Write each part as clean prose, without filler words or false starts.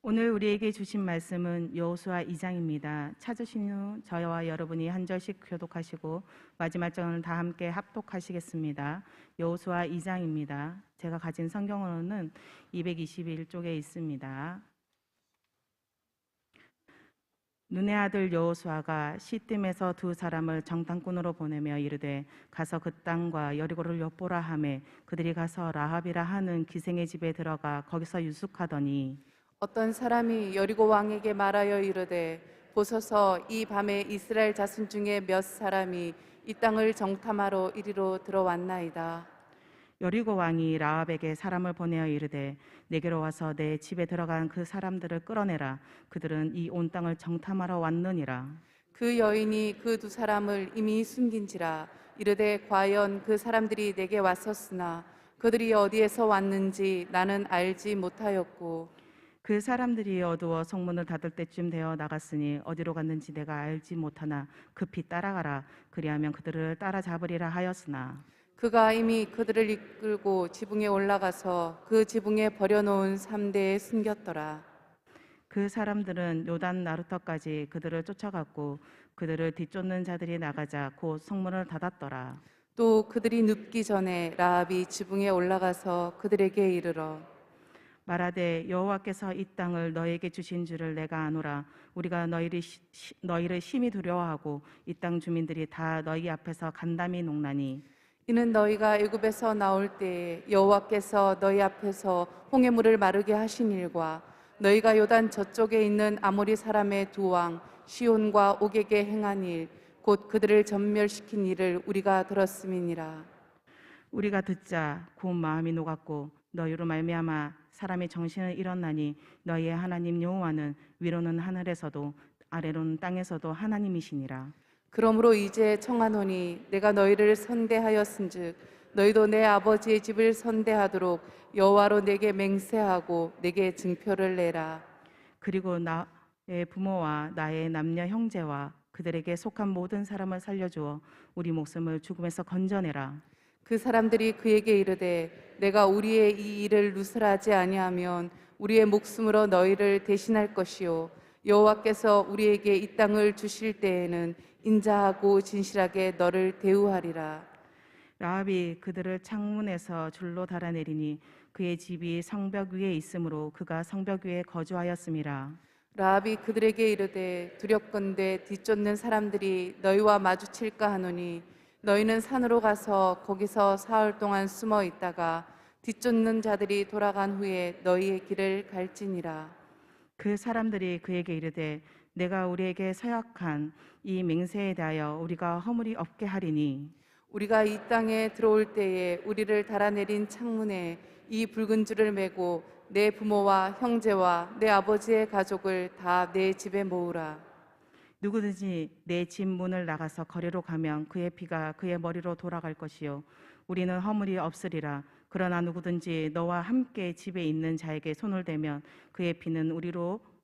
오늘 우리에게 주신 말씀은 여호수아 2장입니다. 찾으신 후 저와 여러분이 한 절씩 교독하시고 마지막 절은 다 함께 합독하시겠습니다. 여호수아 2장입니다. 제가 가진 성경으로는 221쪽에 있습니다. 눈의 아들 여호수아가 시딤에서 두 사람을 정탐꾼으로 보내며 이르되 가서 그 땅과 여리고를 엿보라 하매 그들이 가서 라합이라 하는 기생의 집에 들어가 거기서 유숙하더니 어떤 사람이 여리고 왕에게 말하여 이르되 보소서 이 밤에 이스라엘 자손 중에 몇 사람이 이 땅을 정탐하러 이리로 들어왔나이다. 여리고 왕이 라합에게 사람을 보내어 이르되 내게로 와서 내 집에 들어간 그 사람들을 끌어내라. 그들은 이 온 땅을 정탐하러 왔느니라. 그 여인이 그 두 사람을 이미 숨긴지라. 이르되 과연 그 사람들이 내게 왔었으나 그들이 어디에서 왔는지 나는 알지 못하였고 그 사람들이 어두워 성문을 닫을 때쯤 되어 나갔으니 어디로 갔는지 내가 알지 못하나 급히 따라가라. 그리하면 그들을 따라잡으리라 하였으나 그가 이미 그들을 이끌고 지붕에 올라가서 그 지붕에 버려놓은 삼대에 숨겼더라. 그 사람들은 요단 나루터까지 그들을 쫓아갔고 그들을 뒤쫓는 자들이 나가자 곧 성문을 닫았더라. 또 그들이 눕기 전에 라합이 지붕에 올라가서 그들에게 이르러 말하되 여호와께서 이 땅을 너에게 주신 줄을 내가 아노라. 우리가 너희를 심히 두려워하고 이 땅 주민들이 다 너희 앞에서 간담이 녹나니 이는 너희가 애굽에서 나올 때에 여호와께서 너희 앞에서 홍해물을 마르게 하신 일과 너희가 요단 저쪽에 있는 아모리 사람의 두 왕 시온과 옥에게 행한 일 곧 그들을 전멸시킨 일을 우리가 들었음이니라. 우리가 듣자 곧 마음이 녹았고 너희로 말미암아 사람의 정신을 잃었나니 너희의 하나님 여호와는 위로는 하늘에서도 아래로는 땅에서도 하나님이시니라. 그러므로 이제 청하노니 내가 너희를 선대하였은즉 너희도 내 아버지의 집을 선대하도록 여호와로 내게 맹세하고 내게 증표를 내라. 그리고 나의 부모와 나의 남녀 형제와 그들에게 속한 모든 사람을 살려주어 우리 목숨을 죽음에서 건져내라. 그 사람들이 그에게 이르되 내가 우리의 이 일을 누설하지 아니하면 우리의 목숨으로 너희를 대신할 것이요 여호와께서 우리에게 이 땅을 주실 때에는 인자하고 진실하게 너를 대우하리라. 라합이 그들을 창문에서 줄로 달아내리니 그의 집이 성벽 위에 있으므로 그가 성벽 위에 거주하였음이라. 라합이 그들에게 이르되 두렵건대 뒤쫓는 사람들이 너희와 마주칠까 하노니 너희는 산으로 가서 거기서 사흘 동안 숨어 있다가 뒤쫓는 자들이 돌아간 후에 너희의 길을 갈지니라. 그 사람들이 그에게 이르되 내가 우리에게 서약한 이 맹세에 대하여 우리가 허물이 없게 하리니 우리가 이 땅에 들어올 때에 우리를 달아내린 창문에 이 붉은 줄을 메고 내 부모와 형제와 내 아버지의 가족을 다 내 집에 모으라. 누구든지 내 집 문을 나가서 거리로 가면 그의 피가 그의 머리로 돌아갈 것이요 우리는 허물이 없으리라. 그러나 누구든지 너와 함께 집에 있는 자에게 손을 대면 그의 피는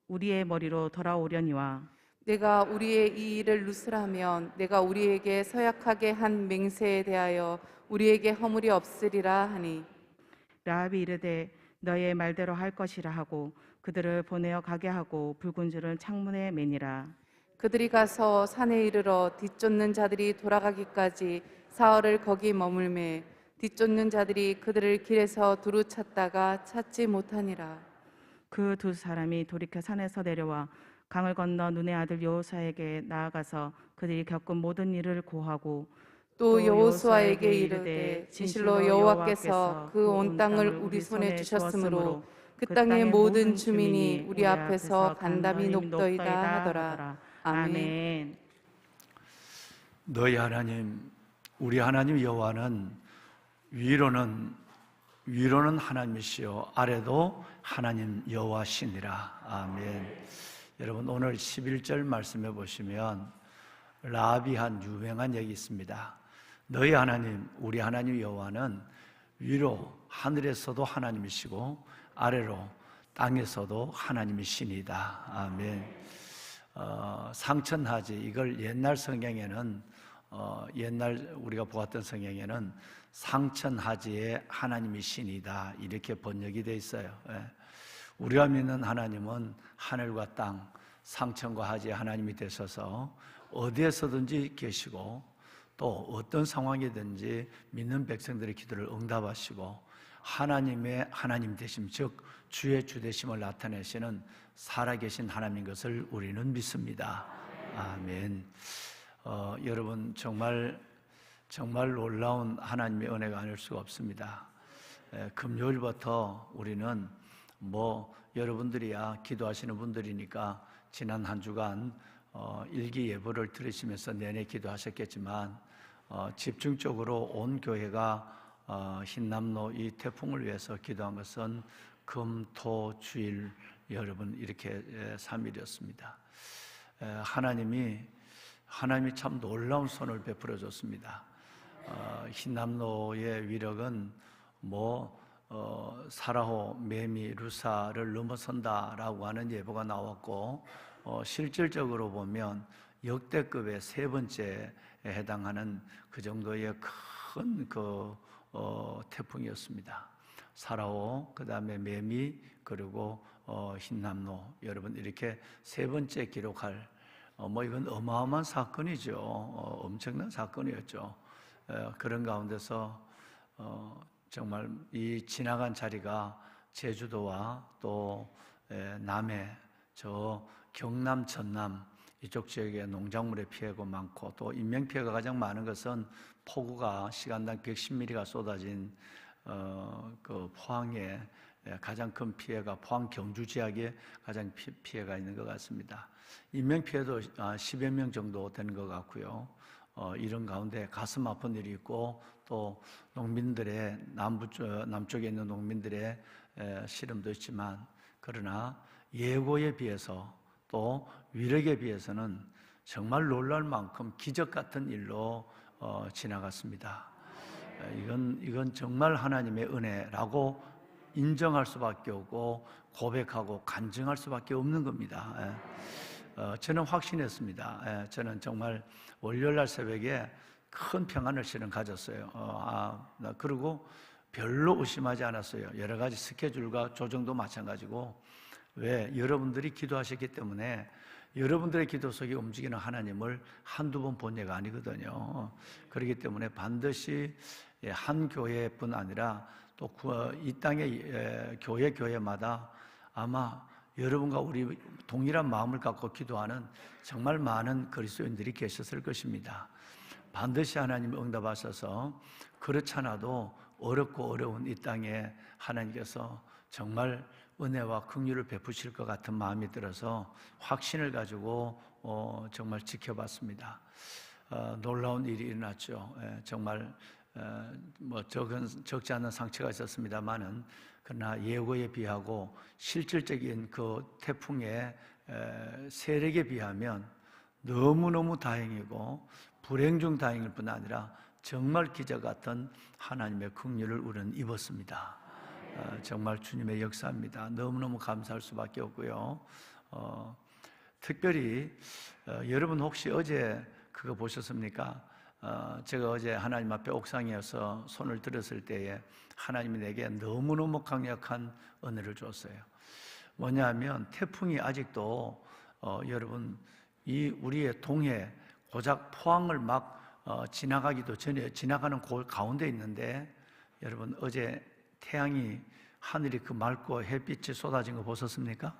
우리의 머리로 돌아오려니와 내가 우리의 이 일을 누설하면 내가 우리에게 서약하게 한 맹세에 대하여 우리에게 허물이 없으리라 하니 라합이 이르되 너의 말대로 할 것이라 하고 그들을 보내어 가게 하고 붉은 줄을 창문에 매니라. 그들이 가서 산에 이르러 뒤쫓는 자들이 돌아가기까지 사흘을 거기 머물매 뒤쫓는 자들이 그들을 길에서 두루 찾다가 찾지 못하니라. 그 두 사람이 돌이켜 산에서 내려와 강을 건너 눈의 아들 여호수아에게 나아가서 그들이 겪은 모든 일을 고하고 또 여호수아에게 여호수아에게 이르되 진실로 여호와께서 그 온 땅을 우리 손에 주셨으므로 그 땅의 모든 주민이 우리 앞에서 간담이 녹더이다 하더라. 아멘. 너희 하나님, 우리 하나님 여호와는 위로는 하나님이시요 아래도 하나님 여호와시니라. 아멘. 여러분, 오늘 11절 말씀해 보시면 라합이 한 유명한 얘기 있습니다. 너희 하나님, 우리 하나님 여호와는 위로 하늘에서도 하나님이시고 아래로 땅에서도 하나님이시니다. 아멘. 상천하지, 이걸 옛날 성경에는 옛날 우리가 보았던 성경에는 상천하지에 하나님이시니다 이렇게 번역이 되어 있어요. 우리가 믿는 하나님은 하늘과 땅, 상천과 하지의 하나님이 되셔서 어디에서든지 계시고 또 어떤 상황이든지 믿는 백성들의 기도를 응답하시고 하나님의 하나님 되심, 즉 주의 주 되심을 나타내시는 살아계신 하나님인 것을 우리는 믿습니다. 아멘. 여러분 정말 놀라운 하나님의 은혜가 아닐 수가 없습니다. 금요일부터 우리는 여러분들이야 기도하시는 분들이니까 지난 한 주간 일기 예보를 들으시면서 내내 기도하셨겠지만 집중적으로 온 교회가 흰남노 이 태풍을 위해서 기도한 것은 금, 토, 주일 여러분 이렇게 3일이었습니다. 하나님이 참 놀라운 손을 베풀어 줬습니다. 흰남노의 위력은 사라호, 매미, 루사를 넘어선다라고 하는 예보가 나왔고 실질적으로 보면 역대급의 세 번째에 해당하는 그 정도의 큰 태풍이었습니다. 사라호, 그 다음에 매미, 그리고 흰남노 여러분 이렇게 세 번째 기록할 이건 어마어마한 사건이죠. 엄청난 사건이었죠. 그런 가운데서 정말 이 지나간 자리가 제주도와 또 남해 저 경남, 전남 이쪽 지역에 농작물의 피해가 많고 또 인명피해가 가장 많은 것은 폭우가 시간당 110mm가 쏟아진 그 포항에 가장 큰 피해가 포항 경주 지역에 가장 피해가 있는 것 같습니다. 인명피해도 10여 명 정도 되는 것 같고요. 이런 가운데 가슴 아픈 일이 있고 또 농민들의 남쪽에 있는 농민들의 시름도 있지만 그러나 예고에 비해서 또 위력에 비해서는 정말 놀랄 만큼 기적 같은 일로 지나갔습니다. 이건 정말 하나님의 은혜라고 인정할 수밖에 없고 고백하고 간증할 수밖에 없는 겁니다. 저는 확신했습니다. 저는 정말 월요일날 새벽에 큰 평안을 실은 가졌어요. 그리고 별로 의심하지 않았어요. 여러 가지 스케줄과 조정도 마찬가지고 왜? 여러분들이 기도하셨기 때문에 여러분들의 기도 속에 움직이는 하나님을 한두 번 본 예가 아니거든요. 그렇기 때문에 반드시 한 교회뿐 아니라 또 이 땅의 교회마다 아마 여러분과 우리 동일한 마음을 갖고 기도하는 정말 많은 그리스도인들이 계셨을 것입니다. 반드시 하나님 응답하셔서 그렇잖아도 어렵고 어려운 이 땅에 하나님께서 정말 은혜와 긍휼을 베푸실 것 같은 마음이 들어서 확신을 가지고 정말 지켜봤습니다. 놀라운 일이 일어났죠. 정말 적지 않은 상처가 있었습니다만은 그러나 예고에 비하고 실질적인 그 태풍의 세력에 비하면 너무너무 다행이고 불행 중 다행일 뿐 아니라 정말 기적 같은 하나님의 긍휼을 우리는 입었습니다. 정말 주님의 역사입니다. 너무너무 감사할 수밖에 없고요. 특별히 여러분 혹시 어제 그거 보셨습니까? 제가 어제 하나님 앞에 옥상이어서 손을 들었을 때에 하나님이 내게 너무너무 강력한 은혜를 줬어요. 뭐냐면 태풍이 아직도 여러분 이 우리의 동해 고작 포항을 막 지나가기도 전에 지나가는 그 가운데 있는데 여러분 어제 태양이 하늘이 그 맑고 햇빛이 쏟아진 거 보셨습니까?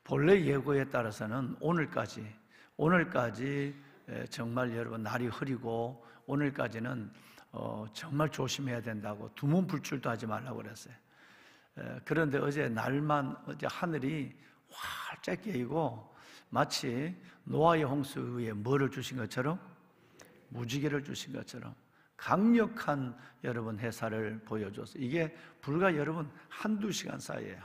본래 예고에 따라서는 오늘까지 정말 여러분 날이 흐리고 오늘까지는 정말 조심해야 된다고 두문 불출도 하지 말라고 그랬어요. 그런데 어제 하늘이 활짝 깨이고 마치 노아의 홍수에 뭐를 주신 것처럼 무지개를 주신 것처럼 강력한 여러분 해살을 보여줬어요. 이게 불과 여러분 한두 시간 사이에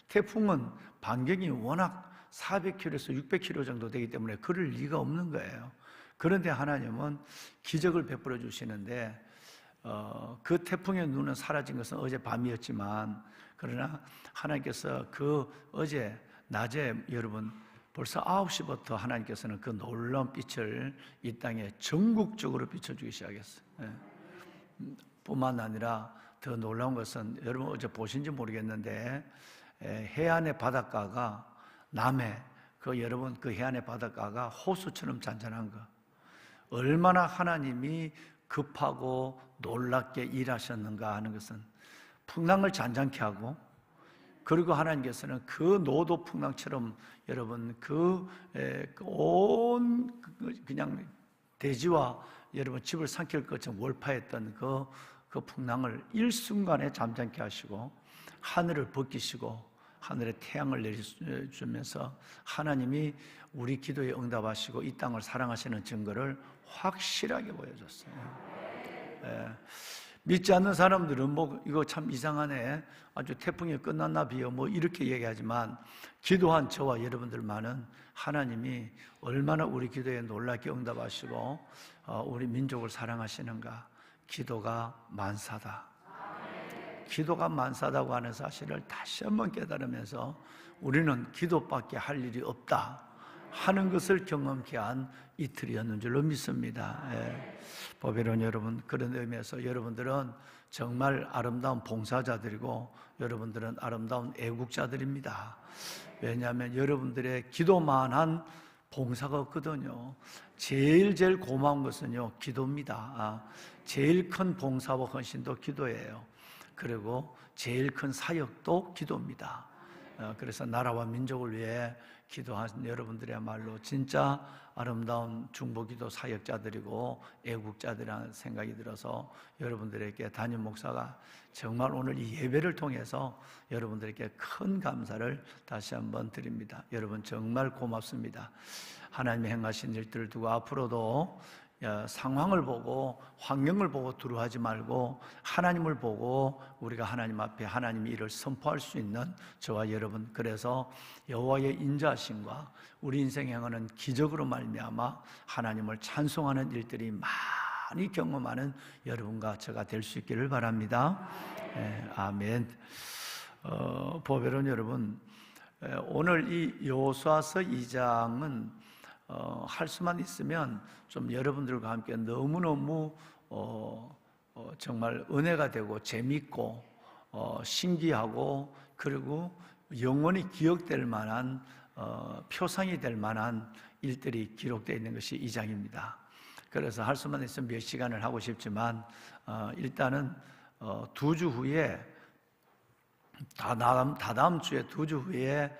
태풍은 반경이 워낙 400km에서 600km 정도 되기 때문에 그럴 리가 없는 거예요. 그런데 하나님은 기적을 베풀어 주시는데 그 태풍의 눈은 사라진 것은 어제 밤이었지만 그러나 하나님께서 그 어제 낮에 여러분 벌써 9시부터 하나님께서는 그 놀라운 빛을 이 땅에 전국적으로 비춰주기 시작했어요. 뿐만 아니라 더 놀라운 것은 여러분 어제 보신지 모르겠는데 해안의 바닷가가 남해 여러분 그 해안의 바닷가가 호수처럼 잔잔한 거 얼마나 하나님이 급하고 놀랍게 일하셨는가 하는 것은 풍랑을 잔잔케 하고 그리고 하나님께서는 그 노도 풍랑처럼 여러분 온 그냥 대지와 여러분 집을 삼킬 것처럼 월파했던 그 풍랑을 일순간에 잠잠케 하시고 하늘을 벗기시고 하늘에 태양을 내려주면서 하나님이 우리 기도에 응답하시고 이 땅을 사랑하시는 증거를 확실하게 보여줬어요. 믿지 않는 사람들은 뭐 이거 참 이상하네, 아주 태풍이 끝났나 비요, 뭐 이렇게 얘기하지만 기도한 저와 여러분들만은 하나님이 얼마나 우리 기도에 놀랍게 응답하시고 우리 민족을 사랑하시는가. 기도가 만사다. 기도가 만사다고 하는 사실을 다시 한번 깨달으면서 우리는 기도밖에 할 일이 없다 하는 것을 경험케 한 이틀이었는 줄로 믿습니다. 보배로운 여러분, 그런 의미에서 여러분들은 정말 아름다운 봉사자들이고 여러분들은 아름다운 애국자들입니다. 왜냐하면 여러분들의 기도만한 봉사가 없거든요. 제일 고마운 것은요, 기도입니다. 제일 큰 봉사와 헌신도 기도예요. 그리고 제일 큰 사역도 기도입니다. 그래서 나라와 민족을 위해 기도하신 여러분들이야말로 진짜 아름다운 중보기도 사역자들이고 애국자들이라는 생각이 들어서 여러분들에게 담임 목사가 정말 오늘 이 예배를 통해서 여러분들에게 큰 감사를 다시 한번 드립니다. 여러분 정말 고맙습니다. 하나님이 행하신 일들을 두고 앞으로도 상황을 보고 환경을 보고 두려워하지 말고 하나님을 보고 우리가 하나님 앞에 하나님의 일을 선포할 수 있는 저와 여러분, 그래서 여호와의 인자하심과 우리 인생에 행하는 기적으로 말미암아 하나님을 찬송하는 일들이 많이 경험하는 여러분과 제가 될 수 있기를 바랍니다. 아멘. 보배로운 여러분, 오늘 이 여호수아서 2장은 할 수만 있으면 좀 여러분들과 함께 너무너무 정말 은혜가 되고 재밌고 신기하고 그리고 영원히 기억될 만한 표상이 될 만한 일들이 기록되어 있는 것이 이 장입니다. 그래서 할 수만 있으면 몇 시간을 하고 싶지만 일단은 2주 후에 다다음 주에 2주 후에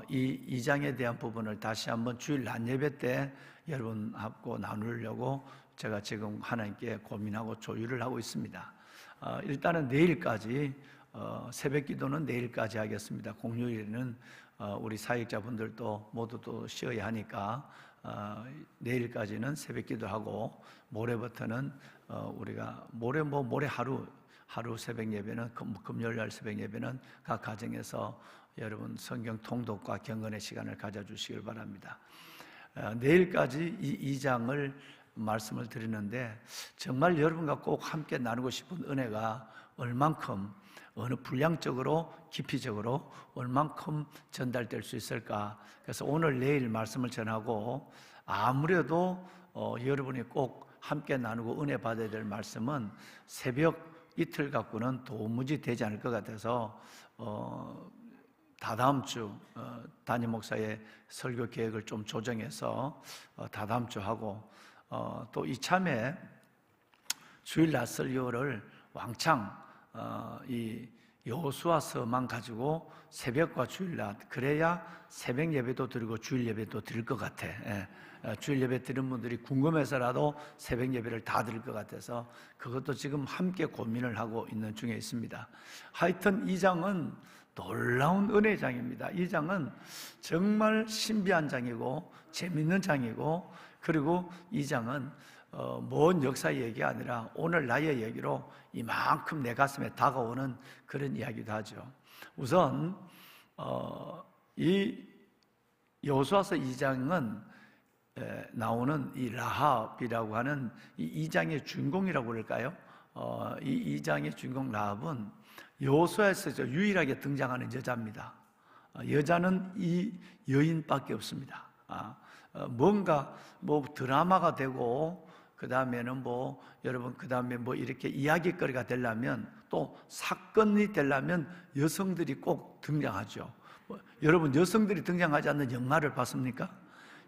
이 장에 대한 부분을 다시 한번 주일 낮 예배 때 여러분하고 나누려고 제가 지금 하나님께 고민하고 조율을 하고 있습니다. 일단은 내일까지 새벽 기도는 내일까지 하겠습니다. 공휴일에는 우리 사역자분들도 모두 또 쉬어야 하니까 내일까지는 새벽 기도하고 모레부터는 우리가 모레 하루 새벽 예배는 금요일 날 새벽 예배는 각 가정에서 여러분 성경 통독과 경건의 시간을 가져주시길 바랍니다. 내일까지 이 2장을 말씀을 드리는데 정말 여러분과 꼭 함께 나누고 싶은 은혜가 얼만큼 어느 분량적으로 깊이적으로 얼만큼 전달될 수 있을까. 그래서 오늘 내일 말씀을 전하고 아무래도 여러분이 꼭 함께 나누고 은혜 받아야 될 말씀은 새벽 이틀 갖고는 도무지 되지 않을 것 같아서 다다음 주 담임 목사의 설교 계획을 좀 조정해서 다다음 주 하고 또 이참에 주일 낮 설교를 왕창 이 여호수아서만 가지고 새벽과 주일 낮, 그래야 새벽 예배도 드리고 주일 예배도 드릴 것 같아. 주일 예배 드리는 분들이 궁금해서라도 새벽 예배를 다 드릴 것 같아서 그것도 지금 함께 고민을 하고 있는 중에 있습니다. 하여튼 이 장은 놀라운 은혜의 장입니다. 이 장은 정말 신비한 장이고 재밌는 장이고, 그리고 이 장은 먼 역사 얘기가 아니라 오늘 나의 얘기로 이만큼 내 가슴에 다가오는 그런 이야기도 하죠. 우선 이 여호수아서 2장은 나오는 이 라합이라고 하는 이 2장의 주인공이라고 그럴까요? 이 2장의 주인공 라합은 여호수아에서 유일하게 등장하는 여자입니다. 여자는 이 여인밖에 없습니다. 뭔가 뭐 드라마가 되고 그 다음에는 뭐 여러분 그 다음에 뭐 이렇게 이야기거리가 되려면 또 사건이 되려면 여성들이 꼭 등장하죠. 여러분 여성들이 등장하지 않는 영화를 봤습니까?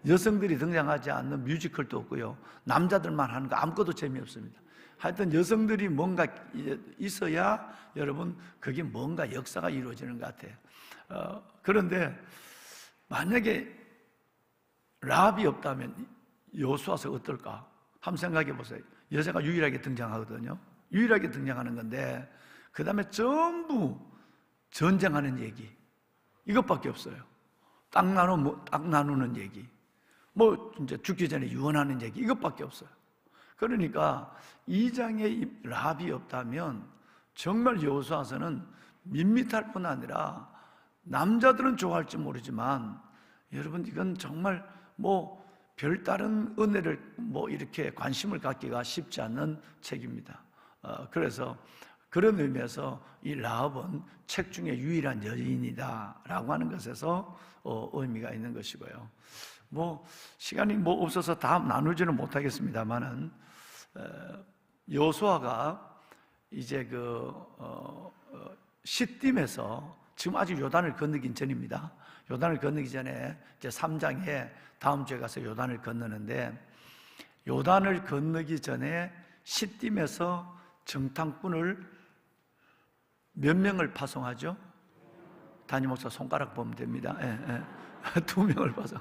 여성들이 등장하지 않는 뮤지컬도 없고요. 남자들만 하는 거 아무것도 재미없습니다. 하여튼 여성들이 뭔가 있어야 여러분 그게 뭔가 역사가 이루어지는 것 같아요. 그런데 만약에 라합이 없다면 여호수아서 어떨까? 한번 생각해 보세요. 여자가 유일하게 등장하거든요. 유일하게 등장하는 건데 그 다음에 전부 전쟁하는 얘기 이것밖에 없어요. 땅 나누는 얘기, 뭐 이제 죽기 전에 유언하는 얘기 이것밖에 없어요. 그러니까 2장에 라합이 없다면 정말 여호수아서는 밋밋할 뿐 아니라 남자들은 좋아할지 모르지만 여러분 이건 정말 뭐 별다른 은혜를 뭐 이렇게 관심을 갖기가 쉽지 않는 책입니다. 그래서 그런 의미에서 이 라합은 책 중에 유일한 여인이다라고 하는 것에서 의미가 있는 것이고요. 뭐 시간이 뭐 없어서 다 나누지는 못하겠습니다만은 여호수아가 이제 시딤에서 지금 아직 요단을 건너긴 전입니다. 요단을 건너기 전에 이제 3장에 다음 주에 가서 요단을 건너는데 요단을 건너기 전에 시딤에서 정탐꾼을 몇 명을 파송하죠? 담임 목사 손가락 보면 됩니다. 예, 예. 2명을 파송.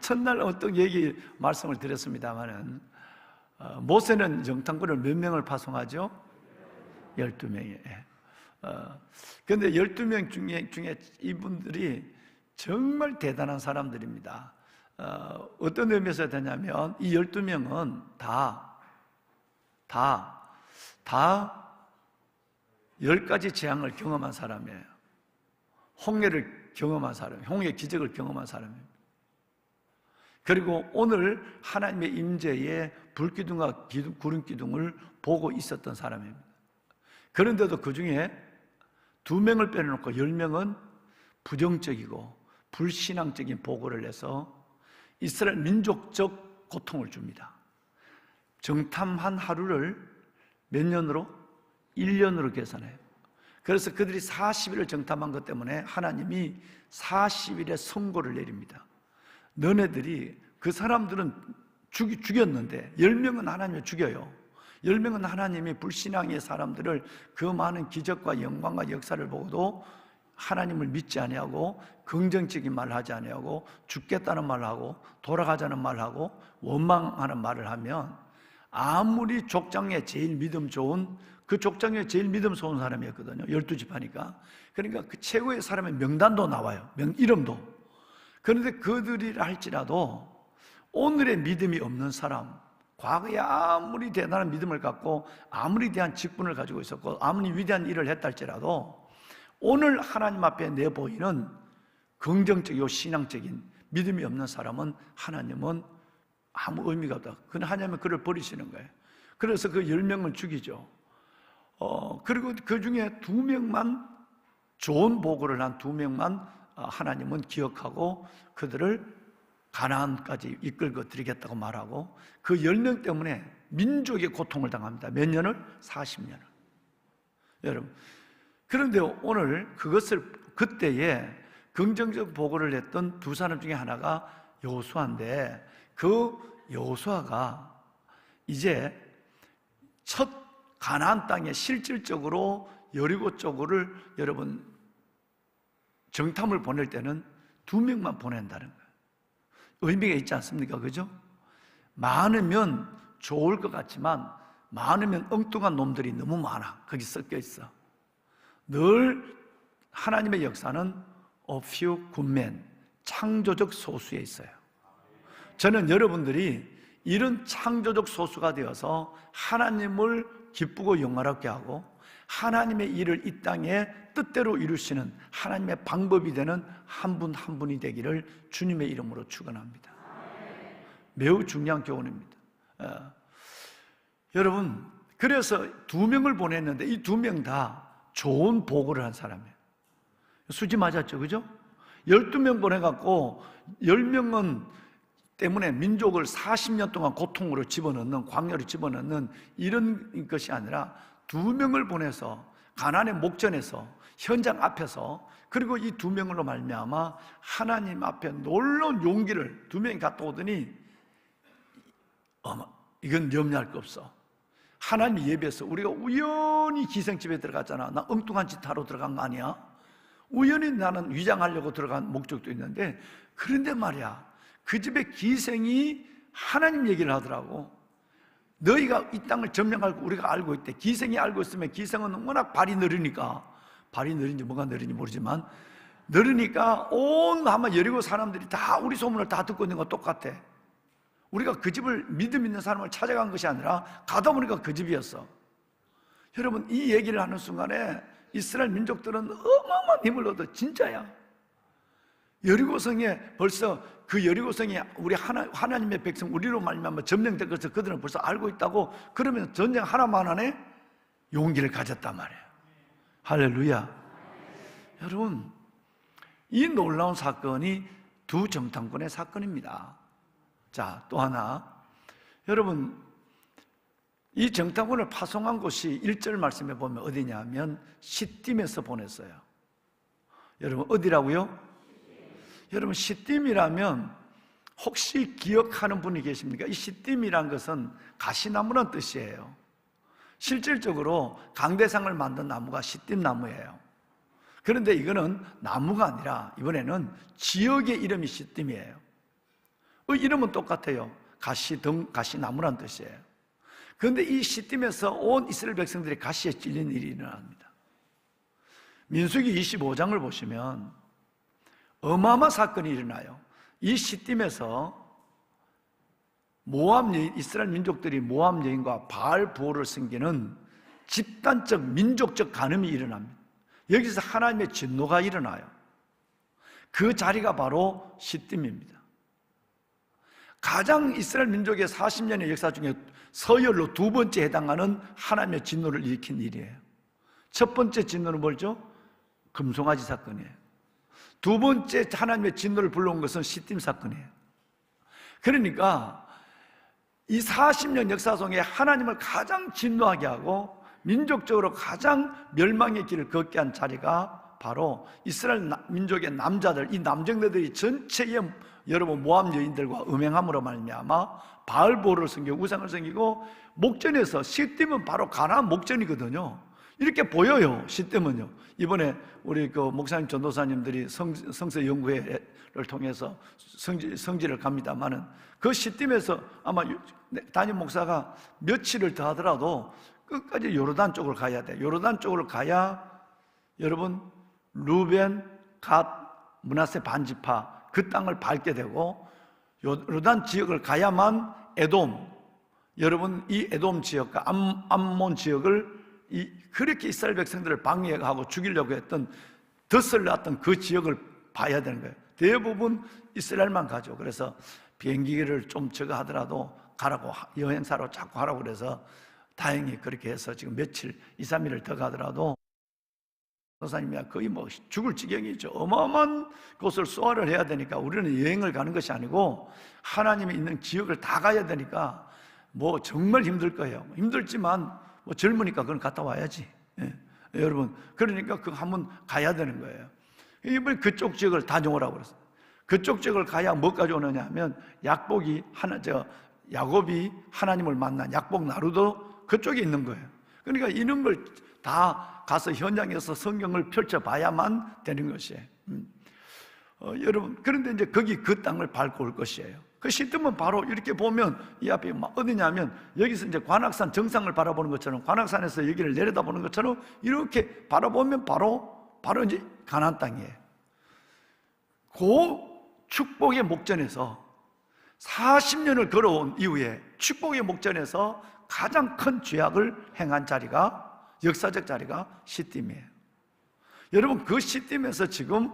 첫날 어떤 얘기 말씀을 드렸습니다만은 모세는 정탐꾼을 몇 명을 파송하죠? 12명이에요. 그런데 12명 중에 이분들이 정말 대단한 사람들입니다. 어떤 의미에서 되냐면 이 12명은 다 10가지 재앙을 경험한 사람이에요. 홍해를 경험한 사람, 홍해 기적을 경험한 사람입니다. 그리고 오늘 하나님의 임재에 불기둥과 구름 기둥을 보고 있었던 사람입니다. 그런데도 그 중에 2명을 빼놓고 10명은 부정적이고 불신앙적인 보고를 해서 이스라엘 민족적 고통을 줍니다. 정탐한 하루를 몇 년으로? 1년으로 계산해요. 그래서 그들이 40일을 정탐한 것 때문에 하나님이 40일의 선고를 내립니다. 너네들이 그 사람들은 죽였는데 10명은 하나님을 죽여요. 10명은 하나님이 불신앙의 사람들을 그 많은 기적과 영광과 역사를 보고도 하나님을 믿지 아니하고 긍정적인 말을 하지 아니하고 죽겠다는 말을 하고 돌아가자는 말을 하고 원망하는 말을 하면 아무리 족장에 제일 믿음 좋은 그 족장에 제일 믿음 좋은 사람이었거든요. 12지파니까. 그러니까 그 최고의 사람의 명단도 나와요. 이름도. 그런데 그들이라 할지라도 오늘의 믿음이 없는 사람, 과거에 아무리 대단한 믿음을 갖고 아무리 대한 직분을 가지고 있었고 아무리 위대한 일을 했다 할지라도 오늘 하나님 앞에 내보이는 긍정적이고 신앙적인 믿음이 없는 사람은 하나님은 아무 의미가 없다. 그는 하나님은 그를 버리시는 거예요. 그래서 그 10명을 죽이죠. 그리고 그 중에 2명만 좋은 보고를 한 2명만 하나님은 기억하고 그들을 가나안까지 이끌고 드리겠다고 말하고 그 10명 때문에 민족의 고통을 당합니다. 몇 년을? 40년을. 여러분, 그런데 오늘 그것을 그때에 긍정적 보고를 했던 두 사람 중에 하나가 여호수아인데 그 여호수아가 이제 첫 가나안 땅에 실질적으로 여리고 쪽을 여러분 정탐을 보낼 때는 2명만 보낸다는 거예요. 의미가 있지 않습니까? 그죠? 많으면 좋을 것 같지만 많으면 엉뚱한 놈들이 너무 많아. 거기 섞여 있어. 늘 하나님의 역사는 a few good men, 창조적 소수에 있어요. 저는 여러분들이 이런 창조적 소수가 되어서 하나님을 기쁘고 영화롭게 하고 하나님의 일을 이 땅에 뜻대로 이루시는 하나님의 방법이 되는 한 분 한 분이 되기를 주님의 이름으로 축원합니다. 매우 중요한 교훈입니다. 여러분, 그래서 2명을 보냈는데 이 2명 다 좋은 보고를 한 사람이에요. 수지 맞았죠, 그죠? 12명 보내갖고 10명은 때문에 민족을 40년 동안 고통으로 집어넣는, 광야로 집어넣는 이런 것이 아니라 2명을 보내서 가나안의 목전에서, 현장 앞에서, 그리고 이 2명으로 말미암아 하나님 앞에 놀라운 용기를 2명이 갔다 오더니 이건 염려할 거 없어. 하나님 예배에서 우리가 우연히 기생집에 들어갔잖아. 나 엉뚱한 짓 하러 들어간 거 아니야? 우연히 나는 위장하려고 들어간 목적도 있는데, 그런데 말이야, 그 집에 기생이 하나님 얘기를 하더라고. 너희가 이 땅을 점령하고 우리가 알고 있대. 기생이 알고 있으면, 기생은 워낙 발이 느리니까, 발이 느린지 뭐가 느린지 모르지만 느리니까 온 아마 여리고 사람들이 다 우리 소문을 다 듣고 있는 거 똑같아. 우리가 그 집을 믿음 있는 사람을 찾아간 것이 아니라 가다 보니까 그 집이었어. 여러분, 이 얘기를 하는 순간에 이스라엘 민족들은 어마어마한 힘을 얻어. 진짜야. 여리고성에 벌써 그 여리고성이 우리 하나님의 백성 우리로 말미암아 점령될 것을 그들은 벌써 알고 있다고. 그러면 전쟁 하나만 하네? 용기를 가졌단 말이에요. 할렐루야. 여러분, 이 놀라운 사건이 두 정탐꾼의 사건입니다. 자, 또 하나, 여러분, 이 정탐꾼을 파송한 곳이 1절 말씀에 보면 어디냐면 시딤에서 보냈어요. 여러분, 어디라고요? 여러분, 시딤이라면 혹시 기억하는 분이 계십니까? 이 시딤이란 것은 가시나무란 뜻이에요. 실질적으로 강대상을 만든 나무가 시딤나무예요. 그런데 이거는 나무가 아니라 이번에는 지역의 이름이 시딤이에요. 이름은 똑같아요. 가시나무란 뜻이에요. 그런데 이 시딤에서 온 이스라엘 백성들이 가시에 찔린 일이 일어납니다. 민수기 25장을 보시면 어마어마한 사건이 일어나요. 이 시딤에서 이스라엘 민족들이 모압 여인과 바알 부호를 섬기는 집단적 민족적 간음이 일어납니다. 여기서 하나님의 진노가 일어나요. 그 자리가 바로 시딤입니다. 가장 이스라엘 민족의 40년의 역사 중에 서열로 2번째 해당하는 하나님의 진노를 일으킨 일이에요. 첫 번째 진노는 뭐죠? 금송아지 사건이에요. 2번째 하나님의 진노를 불러온 것은 시딤 사건이에요. 그러니까 이 40년 역사 속에 하나님을 가장 진노하게 하고 민족적으로 가장 멸망의 길을 걷게 한 자리가 바로 이스라엘 민족의 남자들, 이 남정네들이 전체의 여러분 모압 여인들과 음행함으로 말미암아 바알보를 섬기고 우상을 섬기고 목전에서 시딤은 바로 가나안 목전이거든요. 이렇게 보여요. 시딤은요. 이번에 우리 그 목사님 전도사님들이 성서 연구회를 통해서 성지를 갑니다만은 그 시딤에서 아마 담임 목사가 며칠을 더 하더라도 끝까지 요르단 쪽으로 가야 돼. 요르단 쪽으로 가야 여러분 루벤, 갓, 므낫세 반지파 그 땅을 밟게 되고 요르단 지역을 가야만 에돔, 여러분 이 에돔 지역과 암몬 지역을 그렇게 이스라엘 백성들을 방해하고 죽이려고 했던 덫을 놨던 그 지역을 봐야 되는 거예요. 대부분 이스라엘만 가죠. 그래서 비행기를 좀 저거 하더라도 가라고, 여행사로 자꾸 하라고 그래서 다행히 그렇게 해서 지금 며칠, 2, 3일을 더 가더라도 도사님이 거의 뭐 죽을 지경이죠. 어마어마한 곳을 소화를 해야 되니까 우리는 여행을 가는 것이 아니고 하나님이 있는 지역을 다 가야 되니까 뭐 정말 힘들 거예요. 힘들지만 뭐 젊으니까 그건 갔다 와야지. 예. 여러분, 그러니까 그거 한번 가야 되는 거예요. 이번에 그쪽 지역을 다녀오라고 그랬어요. 그쪽 지역을 가야 뭐까지 오느냐 하면 야곱이 하나님을 만난 약복 나루도 그쪽에 있는 거예요. 그러니까 이런 걸 다 가서 현장에서 성경을 펼쳐봐야만 되는 것이에요. 여러분, 그런데 이제 거기 그 땅을 밟고 올 것이에요. 그 시점은 바로 이렇게 보면 이 앞에 어디냐면 여기서 이제 관악산 정상을 바라보는 것처럼 관악산에서 여기를 내려다보는 것처럼 이렇게 바라보면 바로 이제 가나안 땅이에요. 그 축복의 목전에서 40년을 걸어온 이후에 축복의 목전에서 가장 큰 죄악을 행한 자리가 역사적 자리가 시딤이에요. 여러분, 그 시딤에서 지금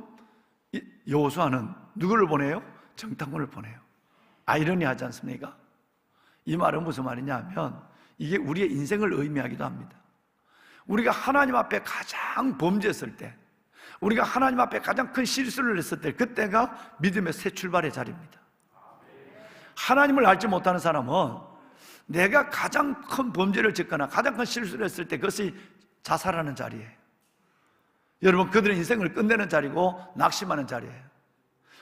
여호수아는 누구를 보내요? 정탐꾼을 보내요. 아이러니하지 않습니까? 이 말은 무슨 말이냐 하면 이게 우리의 인생을 의미하기도 합니다. 우리가 하나님 앞에 가장 범죄했을 때, 우리가 하나님 앞에 가장 큰 실수를 했을 때, 그때가 믿음의 새 출발의 자리입니다. 하나님을 알지 못하는 사람은 내가 가장 큰 범죄를 짓거나 가장 큰 실수를 했을 때 그것이 자살하는 자리예요. 여러분, 그들의 인생을 끝내는 자리고 낙심하는 자리예요.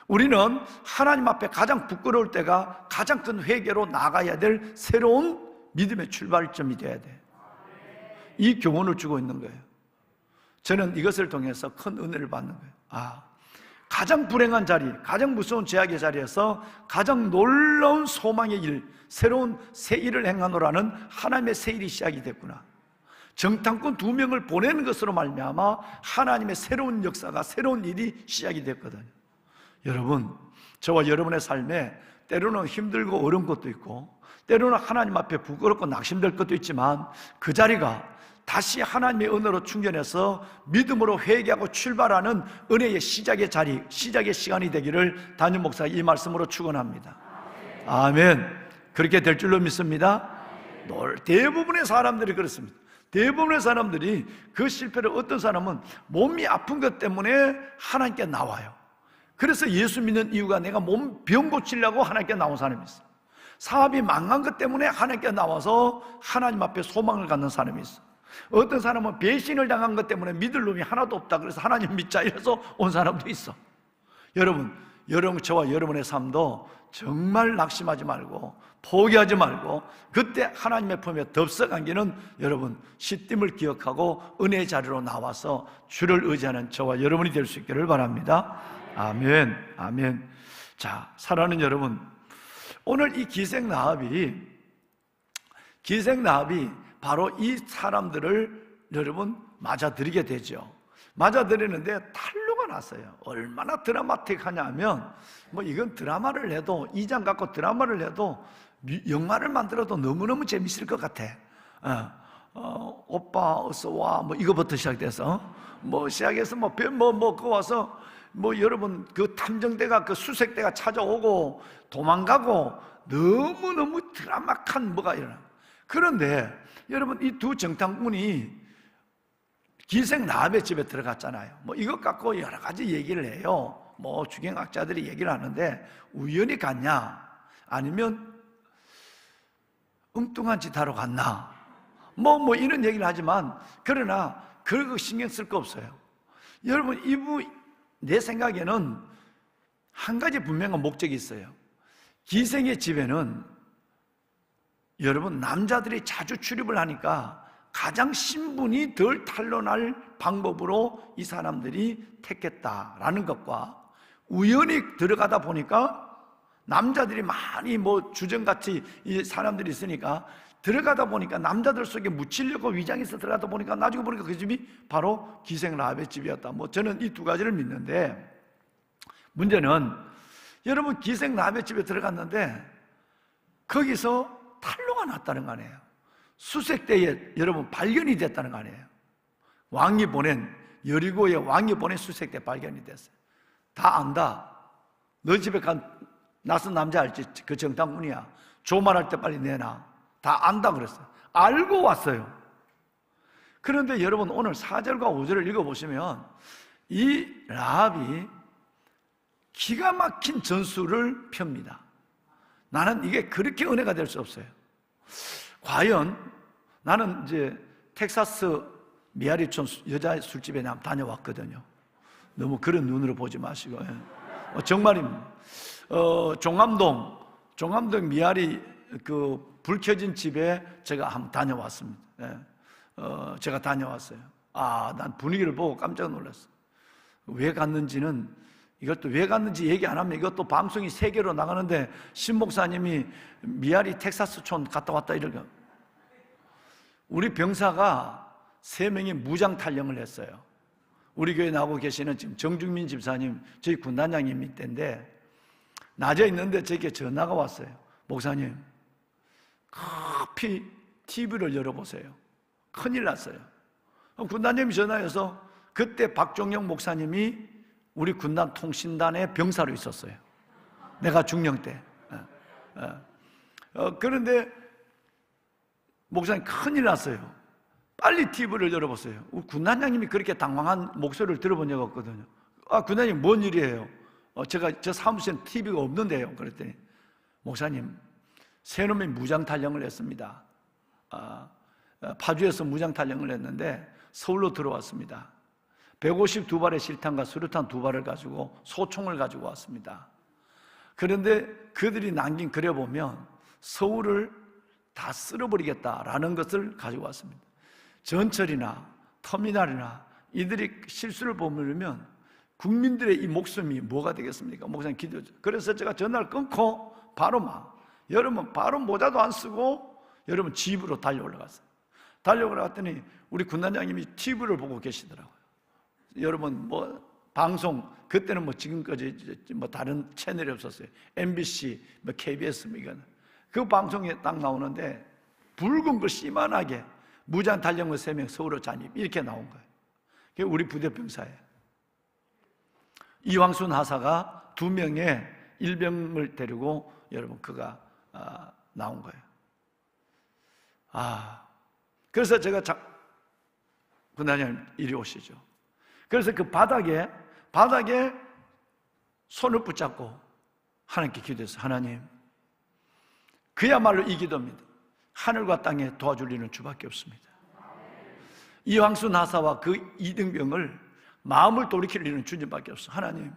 우리는 하나님 앞에 가장 부끄러울 때가 가장 큰 회개로 나가야 될 새로운 믿음의 출발점이 돼야 돼요. 이 교훈을 주고 있는 거예요. 저는 이것을 통해서 큰 은혜를 받는 거예요. 가장 불행한 자리, 가장 무서운 죄악의 자리에서 가장 놀라운 소망의 일, 새로운 새 일을 행하노라는 하나님의 새 일이 시작이 됐구나. 정탐꾼 2명을 보내는 것으로 말미암아 하나님의 새로운 역사가, 새로운 일이 시작이 됐거든요. 여러분, 저와 여러분의 삶에 때로는 힘들고 어려운 것도 있고 때로는 하나님 앞에 부끄럽고 낙심될 것도 있지만 그 자리가 다시 하나님의 은혜로 충전해서 믿음으로 회개하고 출발하는 은혜의 시작의 자리, 시작의 시간이 되기를 담임 목사가 이 말씀으로 축원합니다. 아멘. 그렇게 될 줄로 믿습니다. 대부분의 사람들이 그렇습니다. 대부분의 사람들이 그 실패를, 어떤 사람은 몸이 아픈 것 때문에 하나님께 나와요. 그래서 예수 믿는 이유가 내가 몸 병 고치려고 하나님께 나온 사람이 있어요. 사업이 망한 것 때문에 하나님께 나와서 하나님 앞에 소망을 갖는 사람이 있어요. 어떤 사람은 배신을 당한 것 때문에 믿을 놈이 하나도 없다, 그래서 하나님 믿자 이래서 온 사람도 있어. 여러분, 저와 여러분의 삶도 정말 낙심하지 말고 포기하지 말고 그때 하나님의 품에 덥석안기는 여러분 시딤을 기억하고 은혜의 자리로 나와서 주를 의지하는 저와 여러분이 될 수 있기를 바랍니다. 아멘, 아멘. 자, 사랑하는 여러분, 오늘 이 기생나합이 바로 이 사람들을 여러분 맞아들이게 되죠. 맞아들이는데 탄로가 났어요. 얼마나 드라마틱하냐 하면, 이건 드라마를 해도, 2장 갖고 드라마를 해도 영화를 만들어도 너무너무 재밌을 것 같아. 오빠 어서 와, 이거부터 시작돼서 시작해서 그거 와서 여러분 그 탐정대가, 그 수색대가 찾아오고 도망가고 너무너무 드라마한 뭐가 일어나. 그런데 여러분, 이 두 정탐꾼이 기생나합의 집에 들어갔잖아요. 이것 갖고 여러 가지 얘기를 해요. 주경학자들이 얘기를 하는데, 우연히 갔냐 아니면 엉뚱한 짓 하러 갔나 이런 얘기를 하지만, 그러나 그거 신경 쓸 거 없어요. 여러분, 내 생각에는 한 가지 분명한 목적이 있어요. 기생의 집에는 여러분, 남자들이 자주 출입을 하니까 가장 신분이 덜 탄로날 방법으로 이 사람들이 택했다라는 것과, 우연히 들어가다 보니까 남자들이 많이 주정같이 이 사람들이 있으니까 들어가다 보니까 남자들 속에 묻히려고 위장해서 들어가다 보니까 나중에 보니까 그 집이 바로 기생라합의 집이었다. 저는 이 두 가지를 믿는데, 문제는 여러분, 기생라합의 집에 들어갔는데 거기서 탄로가 났다는 거 아니에요. 수색대에 여러분 발견이 됐다는 거 아니에요. 여리고의 왕이 보낸 수색대 발견이 됐어요. 다 안다. 너 집에 간 낯선 남자 알지? 그 정탐꾼이야. 조말할 때 빨리 내놔. 다 안다 그랬어요. 알고 왔어요. 그런데 여러분, 오늘 4절과 5절을 읽어보시면 이 라합이 기가 막힌 전술을 펴니다. 나는 이게 그렇게 은혜가 될 수 없어요. 과연 나는 이제 텍사스 미아리촌 여자 술집에 다녀왔거든요. 너무 그런 눈으로 보지 마시고. 정말입니다. 종암동 미아리 그 불 켜진 집에 제가 한번 다녀왔습니다. 제가 다녀왔어요. 난 분위기를 보고 깜짝 놀랐어요. 왜 갔는지는, 이것도 왜 갔는지 얘기 안 하면 이것도 방송이 세계로 나가는데, 신 목사님이 미아리 텍사스촌 갔다 왔다 이러고. 우리 병사가 3명이 무장 탈영을 했어요. 우리 교회 나오고 계시는 지금 정중민 집사님, 저희 군단장님이 때인데, 낮에 있는데 저에게 전화가 왔어요. 목사님, 급히 TV를 열어보세요. 큰일 났어요. 군단장님이 전화해서, 그때 박종영 목사님이 우리 군단 통신단의 병사로 있었어요. 내가 중령 때. 그런데 목사님 큰일 났어요. 빨리 TV를 열어보세요. 우리 군단장님이 그렇게 당황한 목소리를 들어본 적 없거든요. 군단장님 뭔 일이에요? 저 사무실에 TV가 없는데요. 그랬더니 목사님, 새놈이 무장탈영을 했습니다. 파주에서 무장탈영을 했는데 서울로 들어왔습니다. 152발의 실탄과 수류탄 2발을 가지고 소총을 가지고 왔습니다. 그런데 그들이 남긴 글에 보면 서울을 다 쓸어버리겠다라는 것을 가지고 왔습니다. 전철이나 터미널이나 이들이 실수를 보면 국민들의 이 목숨이 뭐가 되겠습니까? 목사님 기도죠. 그래서 제가 전화를 끊고 여러분 바로 모자도 안 쓰고 여러분 집으로 달려 올라갔어요. 달려 올라갔더니 우리 군단장님이 TV를 보고 계시더라고요. 여러분 방송 그때는 지금까지 다른 채널이 없었어요. MBC, KBS 이거는 그 방송에 딱 나오는데 붉은 글 씨만하게 무장 탈영거 3명 서울로 잔입 이렇게 나온 거예요. 그게 우리 부대 병사예요. 이황순 하사가 2명의 일병을 데리고 여러분 그가 나온 거예요. 그래서 제가 군단장님 이리 오시죠. 그래서 그 바닥에 손을 붙잡고 하나님께 기도했어요. 하나님, 그야말로 이 기도입니다. 하늘과 땅에 도와줄 일은 주밖에 없습니다. 이황순 하사와 그 이등병을 마음을 돌이킬 일은 주님밖에 없어요. 하나님,